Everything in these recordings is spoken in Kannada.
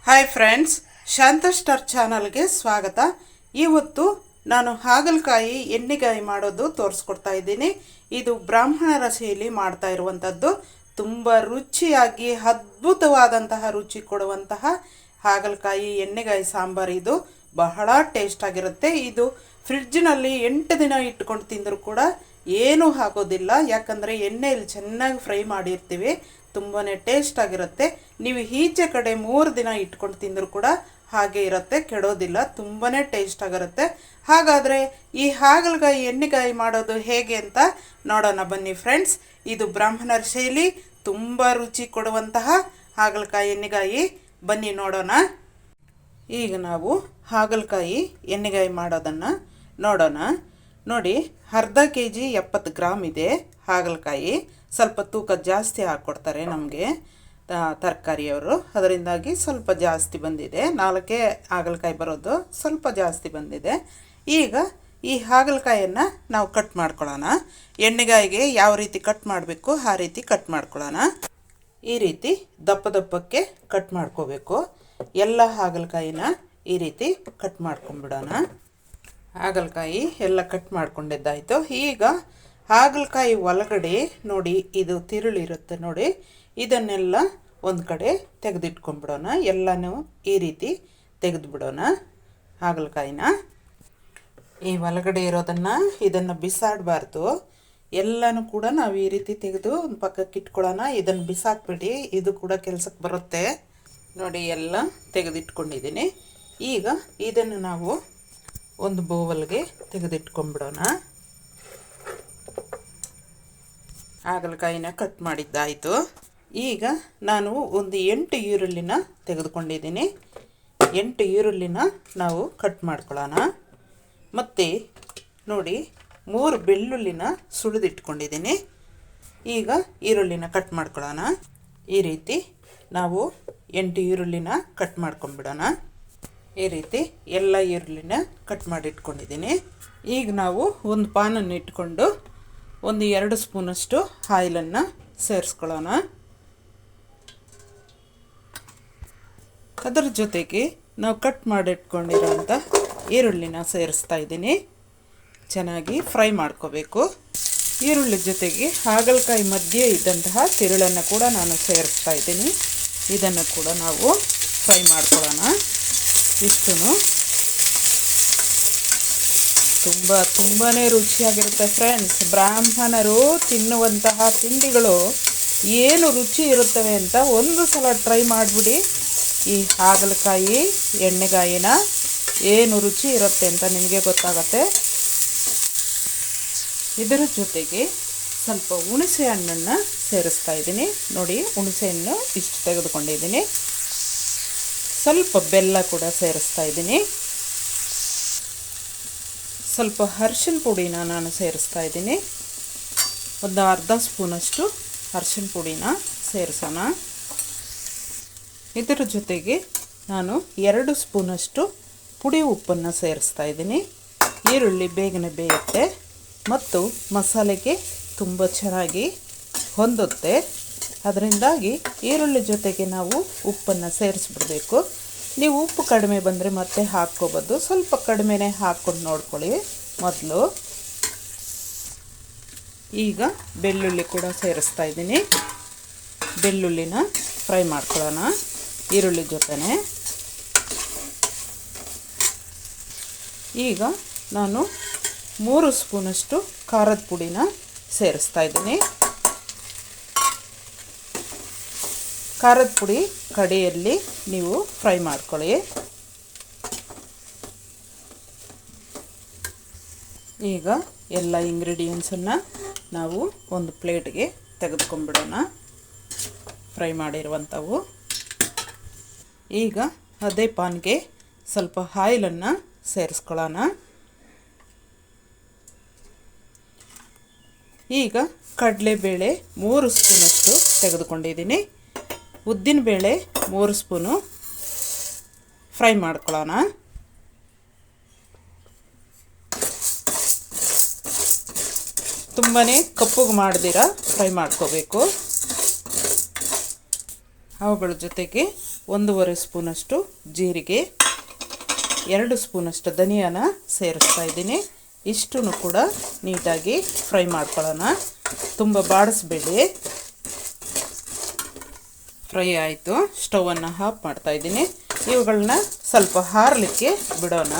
ಹಾಯ್ ಫ್ರೆಂಡ್ಸ್, ಶಾಂತ ಸ್ಟಾರ್ ಚಾನಲ್ಗೆ ಸ್ವಾಗತ. ಇವತ್ತು ನಾನು ಹಾಗಲಕಾಯಿ ಎಣ್ಣೆಗಾಯಿ ಮಾಡೋದು ತೋರಿಸ್ಕೊಡ್ತಾ ಇದ್ದೀನಿ. ಇದು ಬ್ರಾಹ್ಮಣರ ಶೈಲಿ ಮಾಡ್ತಾ ಇರುವಂಥದ್ದು. ತುಂಬ ರುಚಿಯಾಗಿ ಅದ್ಭುತವಾದಂತಹ ರುಚಿ ಕೊಡುವಂತಹ ಹಾಗಲಕಾಯಿ ಎಣ್ಣೆಗಾಯಿ ಸಾಂಬಾರು. ಇದು ಬಹಳ ಟೇಸ್ಟ್ ಆಗಿರುತ್ತೆ. ಇದು ಫ್ರಿಡ್ಜ್ನಲ್ಲಿ 8 ದಿನ ಇಟ್ಕೊಂಡು ತಿಂದರೂ ಕೂಡ ಏನೂ ಆಗೋದಿಲ್ಲ, ಯಾಕಂದರೆ ಎಣ್ಣೆಯಲ್ಲಿ ಚೆನ್ನಾಗಿ ಫ್ರೈ ಮಾಡಿರ್ತೀವಿ. ತುಂಬಾ ಟೇಸ್ಟ್ ಆಗಿರುತ್ತೆ. ನೀವು ಈಚೆ ಕಡೆ 3 ದಿನ ಇಟ್ಕೊಂಡು ತಿಂದರೂ ಕೂಡ ಹಾಗೆ ಇರುತ್ತೆ, ಕೆಡೋದಿಲ್ಲ. ತುಂಬಾ ಟೇಸ್ಟ್ ಆಗಿರುತ್ತೆ. ಹಾಗಾದರೆ ಈ ಹಾಗಲಕಾಯಿ ಎಣ್ಣೆಗಾಯಿ ಮಾಡೋದು ಹೇಗೆ ಅಂತ ನೋಡೋಣ ಬನ್ನಿ ಫ್ರೆಂಡ್ಸ್. ಇದು ಬ್ರಾಹ್ಮಣರ ಶೈಲಿ, ತುಂಬ ರುಚಿ ಕೊಡುವಂತಹ ಹಾಗಲಕಾಯಿ ಎಣ್ಣೆಗಾಯಿ. ಬನ್ನಿ ನೋಡೋಣ. ಈಗ ನಾವು ಹಾಗಲಕಾಯಿ ಎಣ್ಣೆಗಾಯಿ ಮಾಡೋದನ್ನು ನೋಡೋಣ. ನೋಡಿ, ಅರ್ಧ kg 70 ಗ್ರಾಮ್ ಇದೆ ಹಾಗಲಕಾಯಿ. ಸ್ವಲ್ಪ ತೂಕ ಜಾಸ್ತಿ ಹಾಕ್ಕೊಡ್ತಾರೆ ನಮಗೆ ತರಕಾರಿಯವರು, ಅದರಿಂದಾಗಿ ಸ್ವಲ್ಪ ಜಾಸ್ತಿ ಬಂದಿದೆ. 4 ಹಾಗಲಕಾಯಿ ಬರೋದು, ಸ್ವಲ್ಪ ಜಾಸ್ತಿ ಬಂದಿದೆ. ಈಗ ಈ ಹಾಗಲಕಾಯಿಯನ್ನು ನಾವು ಕಟ್ ಮಾಡ್ಕೊಳ್ಳೋಣ. ಎಣ್ಣೆಗಾಯಿಗೆ ಯಾವ ರೀತಿ ಕಟ್ ಮಾಡಬೇಕು ಆ ರೀತಿ ಕಟ್ ಮಾಡ್ಕೊಳ್ಳೋಣ. ಈ ರೀತಿ ದಪ್ಪ ದಪ್ಪಕ್ಕೆ ಕಟ್ ಮಾಡ್ಕೋಬೇಕು. ಎಲ್ಲ ಹಾಗಲಕಾಯಿನ ಈ ರೀತಿ ಕಟ್ ಮಾಡ್ಕೊಂಡ್ಬಿಡೋಣ. ಹಾಗಲಕಾಯಿ ಎಲ್ಲ ಕಟ್ ಮಾಡ್ಕೊಂಡಿದ್ದಾಯಿತು. ಈಗ ಹಾಗಲಕಾಯಿ ಒಳಗಡೆ ನೋಡಿ, ಇದು ತಿರುಳಿರುತ್ತೆ ನೋಡಿ, ಇದನ್ನೆಲ್ಲ ಒಂದು ಕಡೆ ತೆಗೆದಿಟ್ಕೊಂಡ್ಬಿಡೋಣ. ಎಲ್ಲನೂ ಈ ರೀತಿ ತೆಗೆದುಬಿಡೋಣ. ಹಾಗಲಕಾಯಿನ ಈ ಒಳಗಡೆ ಇರೋದನ್ನು ಇದನ್ನು ಬಿಸಾಡಬಾರ್ದು. ಎಲ್ಲನೂ ಕೂಡ ನಾವು ಈ ರೀತಿ ತೆಗೆದು ಒಂದು ಪಕ್ಕಕ್ಕೆ ಇಟ್ಕೊಳ್ಳೋಣ. ಇದನ್ನು ಬಿಸಾಕ್ಬಿಡಿ, ಇದು ಕೂಡ ಕೆಲಸಕ್ಕೆ ಬರುತ್ತೆ. ನೋಡಿ, ಎಲ್ಲ ತೆಗೆದಿಟ್ಕೊಂಡಿದ್ದೀನಿ. ಈಗ ಇದನ್ನು ನಾವು ಒಂದು ಬೌಲ್ಗೆ ತೆಗೆದಿಟ್ಕೊಂಡ್ಬಿಡೋಣ. ಹಾಗಲಕಾಯಿನ ಕಟ್ ಮಾಡಿದ್ದಾಯಿತು. ಈಗ ನಾನು ಒಂದು 8 ಈರುಳ್ಳಿನ ತೆಗೆದುಕೊಂಡಿದ್ದೀನಿ. 8 ಈರುಳ್ಳಿನ ನಾವು ಕಟ್ ಮಾಡ್ಕೊಳ್ಳೋಣ. ಮತ್ತು ನೋಡಿ, 3 ಬೆಳ್ಳುಳ್ಳಿನ ಸುಳಿದಿಟ್ಕೊಂಡಿದ್ದೀನಿ. ಈಗ ಈರುಳ್ಳಿನ ಕಟ್ ಮಾಡ್ಕೊಳ್ಳೋಣ. ಈ ರೀತಿ ನಾವು 8 ಈರುಳ್ಳಿನ ಕಟ್ ಮಾಡ್ಕೊಂಡ್ಬಿಡೋಣ. ಈ ರೀತಿ ಎಲ್ಲ ಈರುಳ್ಳಿನ ಕಟ್ ಮಾಡಿಟ್ಕೊಂಡಿದ್ದೀನಿ. ಈಗ ನಾವು ಒಂದು ಪಾನನ್ನು ಇಟ್ಕೊಂಡು ಒಂದು 2 ಸ್ಪೂನಷ್ಟು ಆಯಿಲನ್ನು ಸೇರಿಸ್ಕೊಳ್ಳೋಣ. ಅದರ ಜೊತೆಗೆ ನಾವು ಕಟ್ ಮಾಡಿಟ್ಕೊಂಡಿರೋಂಥ ಈರುಳ್ಳಿನ ಸೇರಿಸ್ತಾ ಇದ್ದೀನಿ. ಚೆನ್ನಾಗಿ ಫ್ರೈ ಮಾಡ್ಕೋಬೇಕು. ಈರುಳ್ಳಿ ಜೊತೆಗೆ ಹಾಗಲಕಾಯಿ ಮಧ್ಯೆ ಇದ್ದಂತಹ ತಿರುಳನ್ನು ಕೂಡ ನಾನು ಸೇರಿಸ್ತಾ ಇದ್ದೀನಿ. ಇದನ್ನು ಕೂಡ ನಾವು ಫ್ರೈ ಮಾಡ್ಕೊಳ್ಳೋಣ. ಇಷ್ಟು ತುಂಬಾ ರುಚಿಯಾಗಿರುತ್ತೆ ಫ್ರೆಂಡ್ಸ್. ಬ್ರಾಹ್ಮಣರು ತಿನ್ನುವಂತಹ ತಿಂಡಿಗಳು ಏನು ರುಚಿ ಇರುತ್ತವೆ ಅಂತ ಒಂದು ಸಲ ಟ್ರೈ ಮಾಡಿಬಿಡಿ. ಈ ಹಾಗಲಕಾಯಿ ಎಣ್ಣೆಗಾಯಿನ ಏನು ರುಚಿ ಇರುತ್ತೆ ಅಂತ ನಿಮಗೆ ಗೊತ್ತಾಗತ್ತೆ. ಇದರ ಜೊತೆಗೆ ಸ್ವಲ್ಪ ಹುಣಸೆ ಹಣ್ಣನ್ನು ಸೇರಿಸ್ತಾ ಇದ್ದೀನಿ. ನೋಡಿ, ಹುಣಸೆ ಹಣ್ಣು ಇಷ್ಟು ತೆಗೆದುಕೊಂಡಿದ್ದೀನಿ. ಸ್ವಲ್ಪ ಬೆಲ್ಲ ಕೂಡ ಸೇರಿಸ್ತಾ ಇದ್ದೀನಿ. ಸ್ವಲ್ಪ ಅರಿಶಿನ ಪುಡಿನ ನಾನು ಸೇರಿಸ್ತಾ ಇದ್ದೀನಿ. ಒಂದು ಅರ್ಧ ಸ್ಪೂನಷ್ಟು ಅರಿಶಿನ ಪುಡಿನ ಸೇರಿಸೋಣ. ಇದರ ಜೊತೆಗೆ ನಾನು 2 ಸ್ಪೂನಷ್ಟು ಪುಡಿ ಉಪ್ಪನ್ನು ಸೇರಿಸ್ತಾ ಇದ್ದೀನಿ. ಈರುಳ್ಳಿ ಬೇಗನೆ ಬೇಯುತ್ತೆ ಮತ್ತು ಮಸಾಲೆಗೆ ತುಂಬ ಚೆನ್ನಾಗಿ ಹೊಂದುತ್ತೆ. ಅದರಿಂದಾಗಿ ಈರುಳ್ಳಿ ಜೊತೆಗೆ ನಾವು ಉಪ್ಪನ್ನು ಸೇರಿಸ್ಬಿಡಬೇಕು. ನೀವು ಉಪ್ಪು ಕಡಿಮೆ ಬಂದರೆ ಮತ್ತೆ ಹಾಕ್ಕೋಬೋದು. ಸ್ವಲ್ಪ ಕಡಿಮೆನೇ ಹಾಕ್ಕೊಂಡು ನೋಡ್ಕೊಳ್ಳಿ ಮೊದಲು. ಈಗ ಬೆಳ್ಳುಳ್ಳಿ ಕೂಡ ಸೇರಿಸ್ತಾ ಇದ್ದೀನಿ. ಬೆಳ್ಳುಳ್ಳಿನ ಫ್ರೈ ಮಾಡ್ಕೊಳ್ಳೋಣ ಈರುಳ್ಳಿ ಜೊತೆನೆ. ಈಗ ನಾನು 3 ಸ್ಪೂನಷ್ಟು ಖಾರದ ಪುಡಿನ ಸೇರಿಸ್ತಾ ಇದ್ದೀನಿ. ಖಾರದ ಪುಡಿ ಕಡೆಯಲ್ಲಿ ನೀವು ಫ್ರೈ ಮಾಡ್ಕೊಳ್ಳಿ. ಈಗ ಎಲ್ಲ ಇಂಗ್ರೀಡಿಯೆಂಟ್ಸನ್ನು ನಾವು ಒಂದು ಪ್ಲೇಟ್ಗೆ ತೆಗೆದುಕೊಂಡ್ಬಿಡೋಣ, ಫ್ರೈ ಮಾಡಿರುವಂಥವು. ಈಗ ಅದೇ ಪಾನ್ಗೆ ಸ್ವಲ್ಪ ಆಯಿಲನ್ನು ಸೇರಿಸ್ಕೊಳ್ಳೋಣ. ಈಗ ಕಡಲೆಬೇಳೆ 3 ಸ್ಪೂನಷ್ಟು ತೆಗೆದುಕೊಂಡಿದ್ದೀನಿ. ಉದ್ದಿನಬೇಳೆ 3 ಸ್ಪೂನು ಫ್ರೈ ಮಾಡ್ಕೊಳ್ಳೋಣ. ತುಂಬಾ ಕಪ್ಪಗೆ ಮಾಡ್ದಿರ ಫ್ರೈ ಮಾಡ್ಕೋಬೇಕು. ಅವುಗಳ ಜೊತೆಗೆ 1.5 ಸ್ಪೂನಷ್ಟು ಜೀರಿಗೆ, 2 ಸ್ಪೂನಷ್ಟು ಧನಿಯಾನ ಸೇರಿಸ್ತಾ ಇದ್ದೀನಿ. ಇಷ್ಟನ್ನು ಕೂಡ ನೀಟಾಗಿ ಫ್ರೈ ಮಾಡ್ಕೊಳ್ಳೋಣ. ತುಂಬ ಬಾಡಿಸ್ಬೇಡಿ. ಫ್ರೈ ಆಯಿತು. ಸ್ಟವನ್ನು ಆಫ್ ಮಾಡ್ತಾ ಇದ್ದೀನಿ. ಇವುಗಳನ್ನ ಸ್ವಲ್ಪ ಹಾರಲಿಕ್ಕೆ ಬಿಡೋಣ.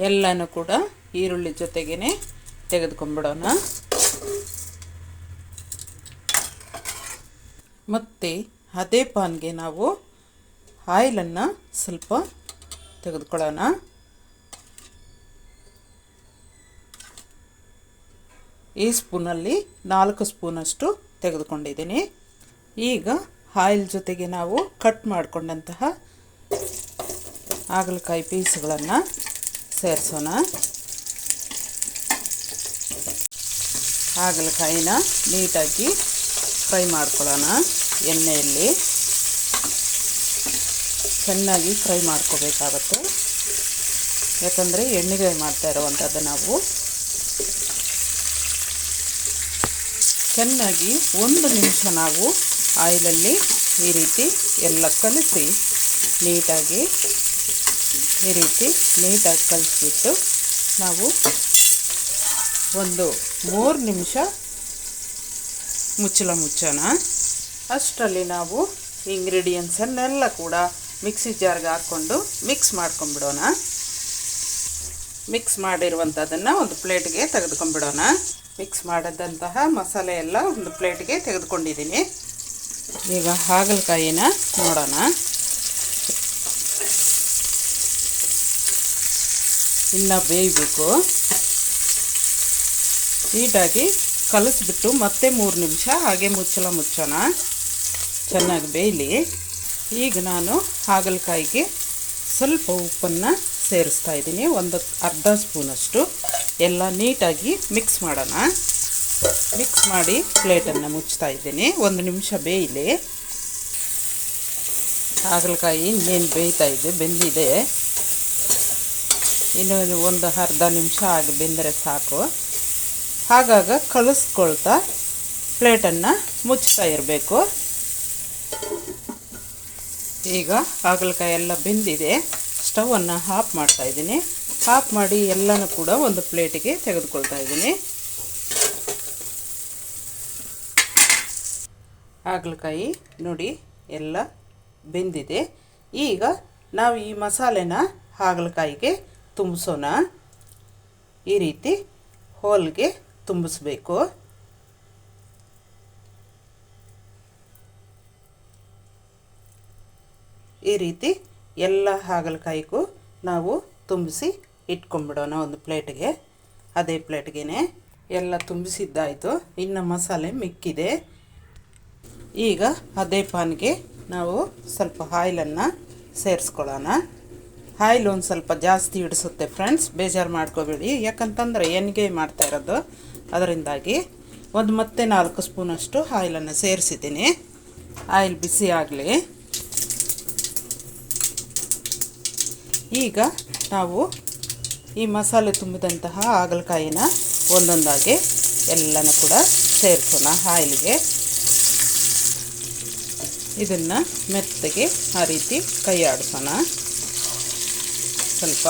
ಎಲ್ಲನೂ ಕೂಡ ಈರುಳ್ಳಿ ಜೊತೆಗೇ ತೆಗೆದುಕೊಂಡ್ಬಿಡೋಣ. ಮತ್ತು ಅದೇ ಪಾನ್ಗೆ ನಾವು ಆಯಿಲನ್ನು ಸ್ವಲ್ಪ ತೆಗೆದುಕೊಳ್ಳೋಣ. ಈ ಸ್ಪೂನಲ್ಲಿ 4 ಸ್ಪೂನಷ್ಟು ತೆಗೆದುಕೊಂಡಿದ್ದೀನಿ. ಈಗ ಆಯಿಲ್ ಜೊತೆಗೆ ನಾವು ಕಟ್ ಮಾಡಿಕೊಂಡಂತಹ ಹಾಗಲಕಾಯಿ ಪೀಸ್ಗಳನ್ನು ಸೇರಿಸೋಣ. ಹಾಗಲಕಾಯಿನ ನೀಟಾಗಿ ಫ್ರೈ ಮಾಡ್ಕೊಳ್ಳೋಣ. ಎಣ್ಣೆಯಲ್ಲಿ ಚೆನ್ನಾಗಿ ಫ್ರೈ ಮಾಡ್ಕೋಬೇಕಾಗತ್ತೆ. ಯಾಕಂದರೆ ಎಣ್ಣೆಗಾಯಿ ಮಾಡ್ತಾ ಇರೋವಂಥದ್ದು ನಾವು. ಚೆನ್ನಾಗಿ 1 ನಿಮಿಷ ನಾವು ಆಯಿಲಲ್ಲಿ ಈ ರೀತಿ ಎಲ್ಲ ಕಲಿಸಿ ನೀಟಾಗಿ ಕಲಿಸ್ಬಿಟ್ಟು ನಾವು ಒಂದು 3 ನಿಮಿಷ ಮುಚ್ಚೋಣ. ಅಷ್ಟರಲ್ಲಿ ನಾವು ಇಂಗ್ರೀಡಿಯೆಂಟ್ಸನ್ನೆಲ್ಲ ಕೂಡ ಮಿಕ್ಸಿ ಜಾರ್ಗೆ ಹಾಕ್ಕೊಂಡು ಮಿಕ್ಸ್ ಮಾಡ್ಕೊಂಬಿಡೋಣ. ಮಿಕ್ಸ್ ಮಾಡಿರುವಂಥದ್ದನ್ನು ಒಂದು ಪ್ಲೇಟ್ಗೆ ತೆಗೆದುಕೊಂಡ್ಬಿಡೋಣ. ಮಿಕ್ಸ್ ಮಾಡಿದಂತಹ ಮಸಾಲೆ ಎಲ್ಲ ಒಂದು ಪ್ಲೇಟ್ಗೆ ತೆಗೆದುಕೊಂಡಿದ್ದೀನಿ. ಈಗ ಹಾಗಲಕಾಯಿನ ನೋಡೋಣ. ಇನ್ನು ಬೇಯಬೇಕು. ನೀಟಾಗಿ ಕಲಿಸ್ಬಿಟ್ಟು ಮತ್ತೆ 3 ನಿಮಿಷ ಹಾಗೆ ಮುಚ್ಚೋಣ. ಚೆನ್ನಾಗಿ ಬೇಯಲಿ. ಈಗ ನಾನು ಹಾಗಲಕಾಯಿಗೆ ಸ್ವಲ್ಪ ಉಪ್ಪನ್ನು ಸೇರಿಸ್ತಾ ಇದ್ದೀನಿ. ಒಂದು ಅರ್ಧ ಸ್ಪೂನಷ್ಟು. ಎಲ್ಲ ನೀಟಾಗಿ ಮಿಕ್ಸ್ ಮಾಡೋಣ. ಮಿಕ್ಸ್ ಮಾಡಿ ಪ್ಲೇಟನ್ನು ಮುಚ್ತಾ ಇದ್ದೀನಿ. 1 ನಿಮಿಷ ಬೇಯಲಿ. ಹಾಗಲಕಾಯಿ ಇನ್ನೇನು ಬೆಂದಿದೆ. ಇನ್ನೊಂದು ಒಂದು ಅರ್ಧ ನಿಮಿಷ ಆಗಿ ಬೆಂದರೆ ಸಾಕು. ಹಾಗಾಗಿ ಕಲಿಸ್ಕೊಳ್ತಾ ಪ್ಲೇಟನ್ನು ಮುಚ್ತಾ ಇರಬೇಕು. ಈಗ ಹಾಗಲಕಾಯಿ ಎಲ್ಲ ಬೆಂದಿದೆ. ಸ್ಟವನ್ನು ಆಫ್ ಮಾಡ್ತಾ ಇದ್ದೀನಿ. ಆಫ್ ಮಾಡಿ ಎಲ್ಲನೂ ಕೂಡ ಒಂದು ಪ್ಲೇಟಿಗೆ ತೆಗೆದುಕೊಳ್ತಾ ಇದ್ದೀನಿ. ಹಾಗಲಕಾಯಿ ನೋಡಿ ಎಲ್ಲ ಬೆಂದಿದೆ. ಈಗ ನಾವು ಈ ಮಸಾಲೆನ ಹಾಗಲಕಾಯಿಗೆ ತುಂಬಿಸೋಣ. ಈ ರೀತಿ ಹೋಲ್ಗೆ ತುಂಬಿಸ್ಬೇಕು. ಈ ರೀತಿ ಎಲ್ಲ ಹಾಗಲಕಾಯಿಗೂ ನಾವು ತುಂಬಿಸಿ ಇಟ್ಕೊಂಡ್ಬಿಡೋಣ ಒಂದು ಪ್ಲೇಟ್ಗೆ. ಅದೇ ಪ್ಲೇಟ್ಗೆ ಎಲ್ಲ ತುಂಬಿಸಿದ್ದಾಯಿತು. ಇನ್ನು ಮಸಾಲೆ ಮಿಕ್ಕಿದೆ. ಈಗ ಅದೇ ಪಾನ್ಗೆ ನಾವು ಸ್ವಲ್ಪ ಆಯಿಲನ್ನು ಸೇರಿಸ್ಕೊಳ್ಳೋಣ. ಆಯಿಲ್ ಒಂದು ಸ್ವಲ್ಪ ಜಾಸ್ತಿ ಹಿಡಿಸುತ್ತೆ ಫ್ರೆಂಡ್ಸ್, ಬೇಜಾರು ಮಾಡ್ಕೋಬೇಡಿ. ಯಾಕಂತಂದರೆ ಎಣ್ಣೆಗಾಯಿ ಮಾಡ್ತಾ ಇರೋದು, ಅದರಿಂದಾಗಿ ಮತ್ತೆ 4 ಸ್ಪೂನಷ್ಟು ಆಯಿಲನ್ನು ಸೇರಿಸಿದ್ದೀನಿ. ಆಯಿಲ್ ಬಿಸಿ ಆಗಲಿ. ಈಗ ನಾವು ಈ ಮಸಾಲೆ ತುಂಬಿದಂತಹ ಹಾಗಲಕಾಯಿನ ಒಂದೊಂದಾಗಿ ಎಲ್ಲನೂ ಕೂಡ ಸೇರಿಸೋಣ ಆಯಿಲ್ಗೆ. ಇದನ್ನು ಮೆತ್ತಗೆ ಆ ರೀತಿ ಕೈ ಆಡಿಸೋಣ ಸ್ವಲ್ಪ.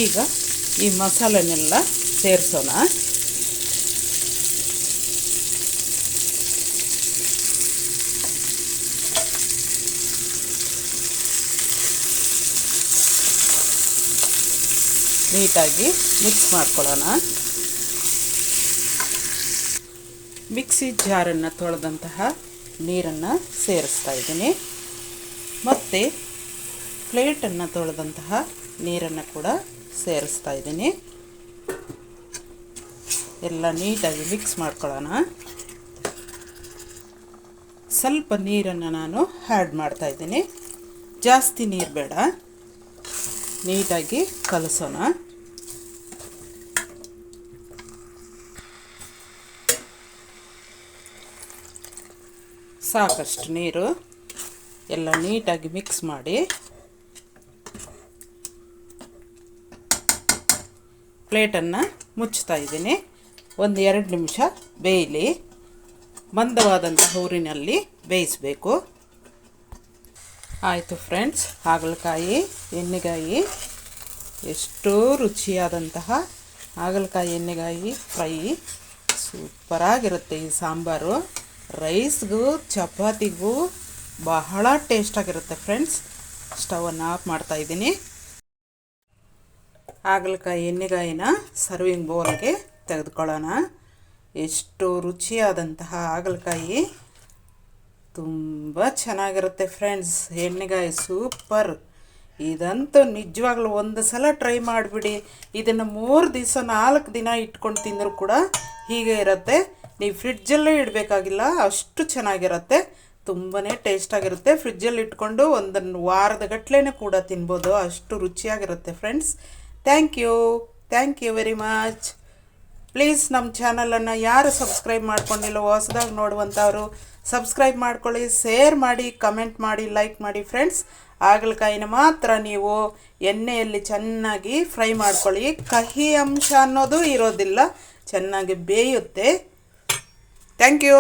ಈಗ ಈ ಮಸಾಲೆನೆಲ್ಲ ಸೇರಿಸೋಣ. ನೀಟಾಗಿ ಮಿಕ್ಸ್ ಮಾಡ್ಕೊಳ್ಳೋಣ. ಮಿಕ್ಸಿ ಜಾರನ್ನು ತೊಳೆದಂತಹ ನೀರನ್ನು ಸೇರಿಸ್ತಾ ಇದ್ದೀನಿ. ಮತ್ತು ಪ್ಲೇಟನ್ನು ತೊಳೆದಂತಹ ನೀರನ್ನು ಕೂಡ ಸೇರಿಸ್ತಾ ಇದ್ದೀನಿ. ಎಲ್ಲ ನೀಟಾಗಿ ಮಿಕ್ಸ್ ಮಾಡ್ಕೊಳ್ಳೋಣ. ಸ್ವಲ್ಪ ನೀರನ್ನು ನಾನು ಆ್ಯಡ್ ಮಾಡ್ತಾ ಇದ್ದೀನಿ. ಜಾಸ್ತಿ ನೀರು ಬೇಡ. ನೀಟಾಗಿ ಕಲಸೋಣ. ಸಾಕಷ್ಟು ನೀರು. ಎಲ್ಲ ನೀಟಾಗಿ ಮಿಕ್ಸ್ ಮಾಡಿ ಪ್ಲೇಟನ್ನು ಮುಚ್ತಾ ಇದ್ದೀನಿ. ಒಂದು 2 ನಿಮಿಷ ಬೇಯಲಿ. ಮಂದವಾದಂಥ ಊರಿನಲ್ಲಿ ಬೇಯಿಸಬೇಕು. ಆಯಿತು ಫ್ರೆಂಡ್ಸ್, ಹಾಗಲಕಾಯಿ ಎಣ್ಣೆಗಾಯಿ ಎಷ್ಟೋ ರುಚಿಯಾದಂತಹ ಹಾಗಲಕಾಯಿ ಎಣ್ಣೆಗಾಯಿ ಫ್ರೈ ಸೂಪರಾಗಿರುತ್ತೆ. ಈ ಸಾಂಬಾರು ರೈಸ್ಗೂ ಚಪಾತಿಗೂ ಬಹಳ ಟೇಸ್ಟಾಗಿರುತ್ತೆ ಫ್ರೆಂಡ್ಸ್. ಸ್ಟವನ್ನು ಆಫ್ ಮಾಡ್ತಾಯಿದ್ದೀನಿ. ಹಾಗಲಕಾಯಿ ಎಣ್ಣೆಗಾಯಿನ ಸರ್ವಿಂಗ್ ಬೌಲ್ಗೆ ತೆಗೆದುಕೊಳ್ಳೋಣ. ಎಷ್ಟು ರುಚಿಯಾದಂತಹ ಹಾಗಲಕಾಯಿ, ತುಂಬ ಚೆನ್ನಾಗಿರುತ್ತೆ ಫ್ರೆಂಡ್ಸ್. ಎಣ್ಣೆಗಾಯಿ ಸೂಪರ್. ಇದಂತೂ ನಿಜವಾಗ್ಲೂ ಒಂದು ಸಲ ಟ್ರೈ ಮಾಡಿಬಿಡಿ. ಇದನ್ನು 3 ದಿವಸ 4 ದಿನ ಇಟ್ಕೊಂಡು ತಿಂದರೂ ಕೂಡ ಹೀಗೆ ಇರುತ್ತೆ. ನೀವು ಫ್ರಿಡ್ಜಲ್ಲೇ ಇಡಬೇಕಾಗಿಲ್ಲ, ಅಷ್ಟು ಚೆನ್ನಾಗಿರುತ್ತೆ. ತುಂಬಾ ಟೇಸ್ಟಾಗಿರುತ್ತೆ. ಫ್ರಿಡ್ಜಲ್ಲಿ ಇಟ್ಕೊಂಡು ಒಂದು ವಾರದ ಗಟ್ಟಲೆ ಕೂಡ ತಿನ್ಬೋದು, ಅಷ್ಟು ರುಚಿಯಾಗಿರುತ್ತೆ friends. Thank you very much. Please ನಮ್ಮ ಚಾನಲನ್ನು ಯಾರು ಸಬ್ಸ್ಕ್ರೈಬ್ ಮಾಡ್ಕೊಂಡಿಲ್ಲ, ಹೊಸದಾಗಿ ನೋಡುವಂಥವ್ರು ಸಬ್ಸ್ಕ್ರೈಬ್ ಮಾಡ್ಕೊಳ್ಳಿ, ಶೇರ್ ಮಾಡಿ, ಕಮೆಂಟ್ ಮಾಡಿ, ಲೈಕ್ ಮಾಡಿ ಫ್ರೆಂಡ್ಸ್. ಹಾಗಲಕಾಯಿನ ಮಾತ್ರ ನೀವು ಎಣ್ಣೆಯಲ್ಲಿ ಚೆನ್ನಾಗಿ ಫ್ರೈ ಮಾಡ್ಕೊಳ್ಳಿ. ಕಹಿ ಅಂಶ ಅನ್ನೋದು ಇರೋದಿಲ್ಲ, ಚೆನ್ನಾಗಿ ಬೇಯುತ್ತೆ. Thank you.